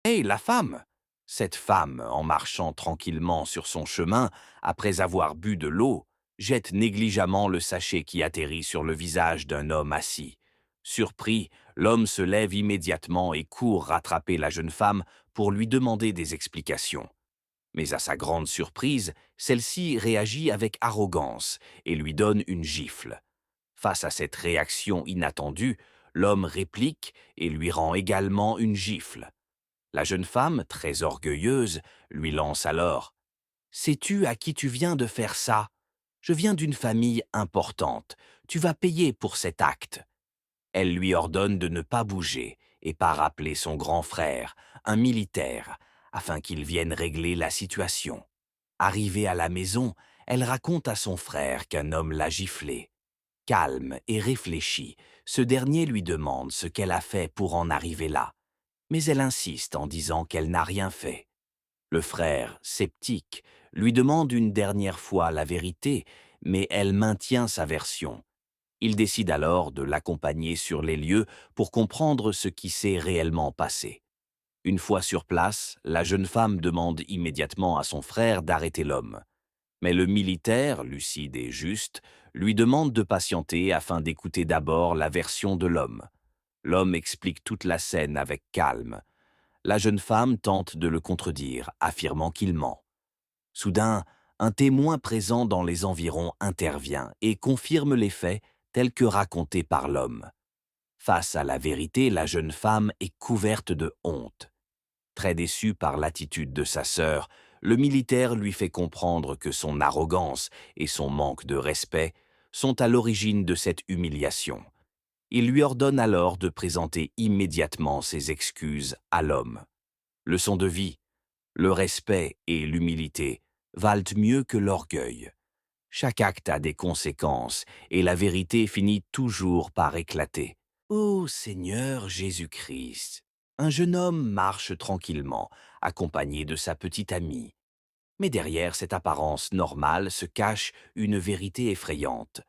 Hé, la femme! Cette femme, en marchant tranquillement sur son chemin, après avoir bu de l'eau, jette négligemment le sachet qui atterrit sur le visage d'un homme assis. Surpris, l'homme se lève immédiatement et court rattraper la jeune femme pour lui demander des explications. Mais à sa grande surprise, celle-ci réagit avec arrogance et lui donne une gifle. Face à cette réaction inattendue, l'homme réplique et lui rend également une gifle. La jeune femme, très orgueilleuse, lui lance alors: «Sais-tu à qui tu viens de faire ça? Je viens d'une famille importante. Tu vas payer pour cet acte.» Elle lui ordonne de ne pas bouger et part appeler son grand frère, un militaire, afin qu'il vienne régler la situation. Arrivée à la maison, elle raconte à son frère qu'un homme l'a giflée. Calme et réfléchi, ce dernier lui demande ce qu'elle a fait pour en arriver là, mais elle insiste en disant qu'elle n'a rien fait. Le frère, sceptique, lui demande une dernière fois la vérité, mais elle maintient sa version. Il décide alors de l'accompagner sur les lieux pour comprendre ce qui s'est réellement passé. Une fois sur place, la jeune femme demande immédiatement à son frère d'arrêter l'homme. Mais le militaire, lucide et juste, lui demande de patienter afin d'écouter d'abord la version de l'homme. L'homme explique toute la scène avec calme. La jeune femme tente de le contredire, affirmant qu'il ment. Soudain, un témoin présent dans les environs intervient et confirme les faits tels que racontés par l'homme. Face à la vérité, la jeune femme est couverte de honte. Très déçu par l'attitude de sa sœur, le militaire lui fait comprendre que son arrogance et son manque de respect sont à l'origine de cette humiliation. Il lui ordonne alors de présenter immédiatement ses excuses à l'homme. Leçon de vie: le respect et l'humilité valent mieux que l'orgueil. Chaque acte a des conséquences et la vérité finit toujours par éclater. Ô Seigneur Jésus-Christ! Un jeune homme marche tranquillement, accompagné de sa petite amie. Mais derrière cette apparence normale se cache une vérité effrayante.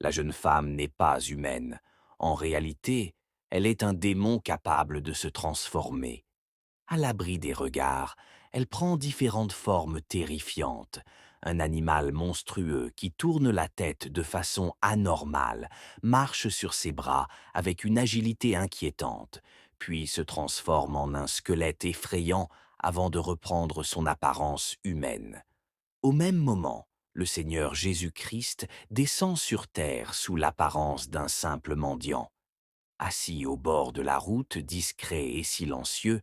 La jeune femme n'est pas humaine. En réalité, elle est un démon capable de se transformer. À l'abri des regards, elle prend différentes formes terrifiantes. Un animal monstrueux qui tourne la tête de façon anormale, marche sur ses bras avec une agilité inquiétante, puis se transforme en un squelette effrayant avant de reprendre son apparence humaine. Au même moment, le Seigneur Jésus-Christ descend sur terre sous l'apparence d'un simple mendiant. Assis au bord de la route, discret et silencieux,